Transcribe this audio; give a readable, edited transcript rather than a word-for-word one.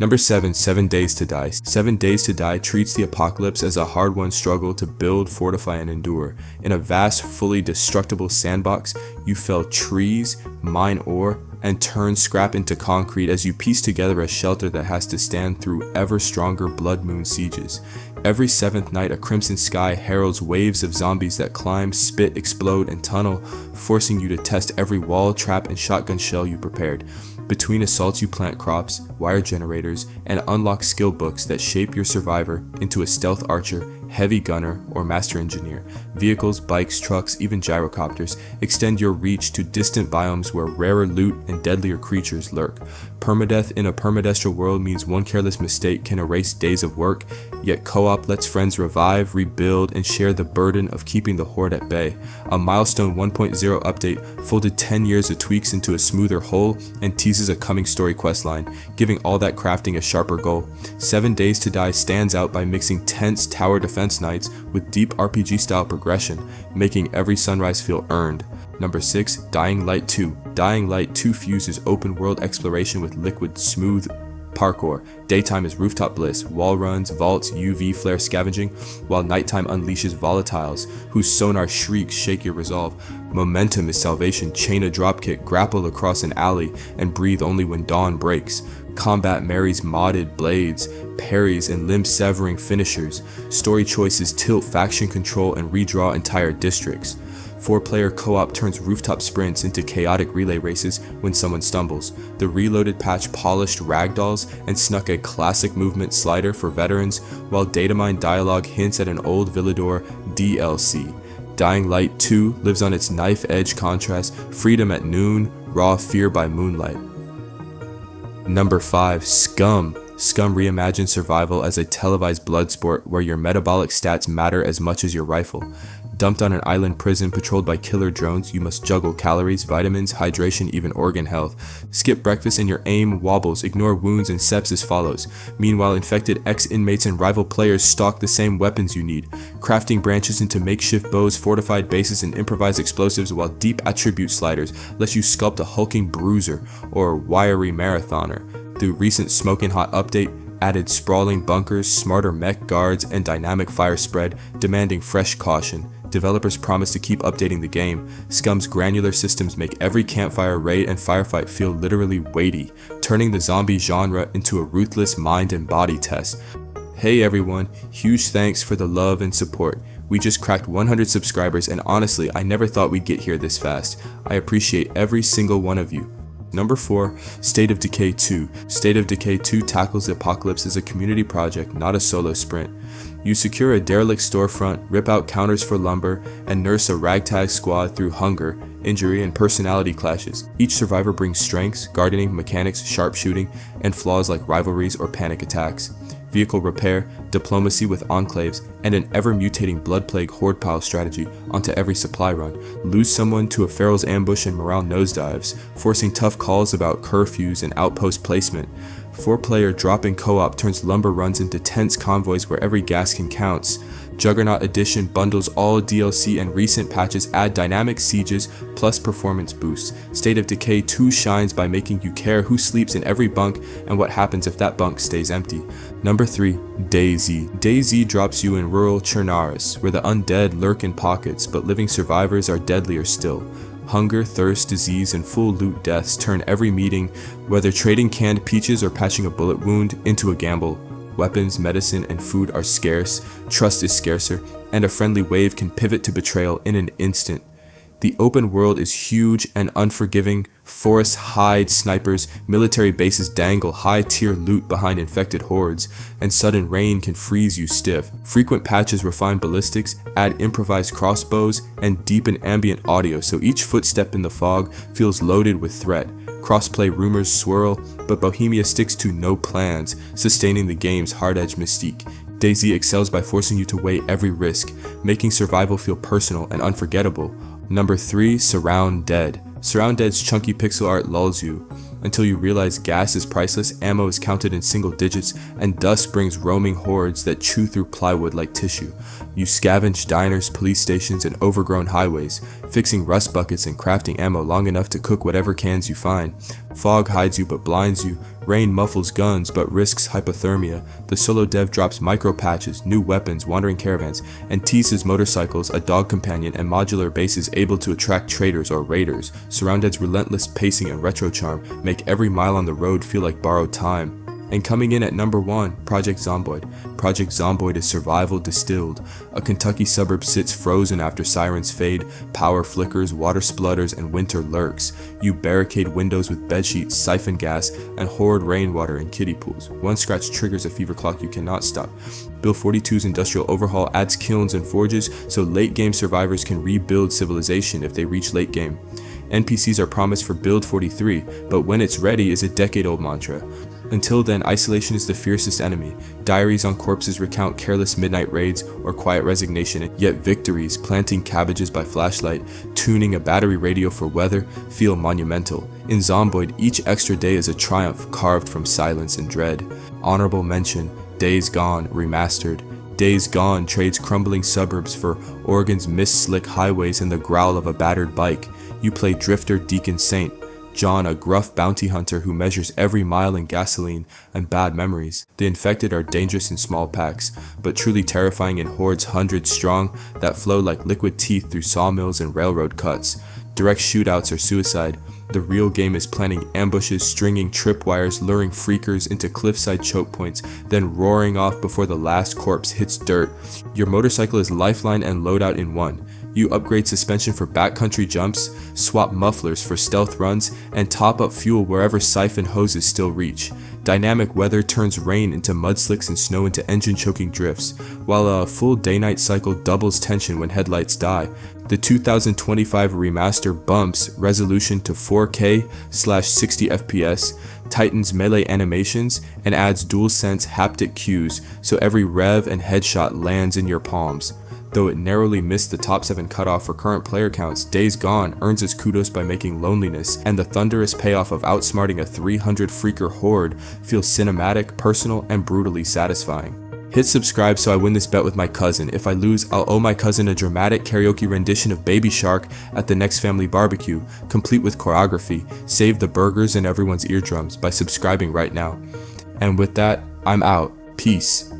Number 7, 7 Days to Die. 7 Days to Die treats the apocalypse as a hard-won struggle to build, fortify, and endure. In a vast, fully destructible sandbox, you fell trees, mine ore, and turn scrap into concrete as you piece together a shelter that has to stand through ever stronger blood moon sieges. Every 7th night, a crimson sky heralds waves of zombies that climb, spit, explode, and tunnel, forcing you to test every wall, trap, and shotgun shell you prepared. Between assaults, you plant crops, wire generators, and unlock skill books that shape your survivor into a stealth archer, heavy gunner, or master engineer. Vehicles, bikes, trucks, even gyrocopters extend your reach to distant biomes where rarer loot and deadlier creatures lurk. Permadeath in a permadestral world means one careless mistake can erase days of work, yet co-op lets friends revive, rebuild, and share the burden of keeping the horde at bay. A Milestone 1.0 update folded 10 years of tweaks into a smoother whole and teases a coming story questline, giving all that crafting a sharper goal. 7 Days to Die stands out by mixing tense tower defense nights with deep RPG-style progression, making every sunrise feel earned. Number 6, Dying Light 2. Dying Light 2 fuses open-world exploration with liquid, smooth parkour. Daytime is rooftop bliss, wall runs, vaults, UV flare scavenging, while nighttime unleashes volatiles, whose sonar shrieks shake your resolve. Momentum is salvation, chain a dropkick, grapple across an alley, and breathe only when dawn breaks. Combat marries modded blades, parries, and limb-severing finishers. Story choices tilt faction control and redraw entire districts. 4-player co-op turns rooftop sprints into chaotic relay races when someone stumbles. The reloaded patch polished ragdolls and snuck a classic movement slider for veterans, while datamine dialogue hints at an old Villador DLC. Dying Light 2 lives on its knife-edge contrast, freedom at noon, raw fear by moonlight. Number 5, Scum. Scum reimagines survival as a televised blood sport where your metabolic stats matter as much as your rifle. Dumped on an island prison patrolled by killer drones, you must juggle calories, vitamins, hydration, even organ health. Skip breakfast and your aim wobbles, ignore wounds and sepsis follows. Meanwhile, infected ex-inmates and rival players stock the same weapons you need, crafting branches into makeshift bows, fortified bases, and improvised explosives, while deep attribute sliders let you sculpt a hulking bruiser or wiry marathoner. The recent Smoking Hot update added sprawling bunkers, smarter mech guards, and dynamic fire spread, demanding fresh caution. Developers promise to keep updating the game. Scum's granular systems make every campfire, raid, and firefight feel literally weighty, turning the zombie genre into a ruthless mind and body test. Hey everyone, huge thanks for the love and support. We just cracked 100 subscribers, and honestly, I never thought we'd get here this fast. I appreciate every single one of you. Number 4, State of Decay 2. State of Decay 2 tackles the apocalypse as a community project, not a solo sprint. You secure a derelict storefront, rip out counters for lumber, and nurse a ragtag squad through hunger, injury, and personality clashes. Each survivor brings strengths, gardening, mechanics, sharpshooting, and flaws like rivalries or panic attacks. Vehicle repair, diplomacy with enclaves, and an ever-mutating blood plague horde pile strategy onto every supply run. Lose someone to a feral's ambush and morale nosedives, forcing tough calls about curfews and outpost placement. 4-player drop-in co-op turns lumber runs into tense convoys where every gaskin counts. Juggernaut Edition bundles all DLC and recent patches add dynamic sieges plus performance boosts. State of Decay 2 shines by making you care who sleeps in every bunk and what happens if that bunk stays empty. Number 3, DayZ. DayZ drops you in rural Chernaris, where the undead lurk in pockets, but living survivors are deadlier still. Hunger, thirst, disease, and full loot deaths turn every meeting, whether trading canned peaches or patching a bullet wound, into a gamble. Weapons, medicine, and food are scarce, trust is scarcer, and a friendly wave can pivot to betrayal in an instant. The open world is huge and unforgiving. Forests hide snipers, military bases dangle high-tier loot behind infected hordes, and sudden rain can freeze you stiff. Frequent patches refine ballistics, add improvised crossbows, and deepen ambient audio so each footstep in the fog feels loaded with threat. Crossplay rumors swirl, but Bohemia sticks to no plans, sustaining the game's hard-edged mystique. DayZ excels by forcing you to weigh every risk, making survival feel personal and unforgettable. Number 3, SurrounDead. SurrounDead's chunky pixel art lulls you until you realize gas is priceless, ammo is counted in single digits, and dust brings roaming hordes that chew through plywood like tissue. You scavenge diners, police stations, and overgrown highways, fixing rust buckets and crafting ammo long enough to cook whatever cans you find. Fog hides you but blinds you. Rain muffles guns but risks hypothermia. The solo dev drops micro patches, new weapons, wandering caravans, and teases motorcycles, a dog companion, and modular bases able to attract traders or raiders. SurrounDead's relentless pacing and retro charm make every mile on the road feel like borrowed time. And coming in at number 1, Project Zomboid. Project Zomboid is survival distilled. A Kentucky suburb sits frozen after sirens fade, power flickers, water splutters, and winter lurks. You barricade windows with bedsheets, siphon gas, and hoard rainwater in kiddie pools. One scratch triggers a fever clock you cannot stop. Bill 42's industrial overhaul adds kilns and forges so late game survivors can rebuild civilization if they reach late game. NPCs are promised for Build 43, but when it's ready is a decade-old mantra. Until then, isolation is the fiercest enemy. Diaries on corpses recount careless midnight raids or quiet resignation, yet victories, planting cabbages by flashlight, tuning a battery radio for weather, feel monumental. In Zomboid, each extra day is a triumph carved from silence and dread. Honorable mention, DayZ Gone Remastered. DayZ Gone trades crumbling suburbs for Oregon's mist-slick highways and the growl of a battered bike. You play Drifter Deacon Saint, John, a gruff bounty hunter who measures every mile in gasoline and bad memories. The infected are dangerous in small packs, but truly terrifying in hordes hundreds strong that flow like liquid teeth through sawmills and railroad cuts. Direct shootouts are suicide. The real game is planning ambushes, stringing tripwires, luring freakers into cliffside choke points, then roaring off before the last corpse hits dirt. Your motorcycle is lifeline and loadout in one. You upgrade suspension for backcountry jumps, swap mufflers for stealth runs, and top up fuel wherever siphon hoses still reach. Dynamic weather turns rain into mudslicks and snow into engine-choking drifts, while a full day-night cycle doubles tension when headlights die. The 2025 remaster bumps resolution to 4K/60 FPS, tightens melee animations, and adds DualSense haptic cues so every rev and headshot lands in your palms. Though it narrowly missed the top 7 cutoff for current player counts, DayZ Gone earns its kudos by making loneliness and the thunderous payoff of outsmarting a 300 freaker horde feel cinematic, personal, and brutally satisfying. Hit subscribe so I win this bet with my cousin. If I lose, I'll owe my cousin a dramatic karaoke rendition of Baby Shark at the next family barbecue, complete with choreography. Save the burgers and everyone's eardrums by subscribing right now. And with that, I'm out. Peace.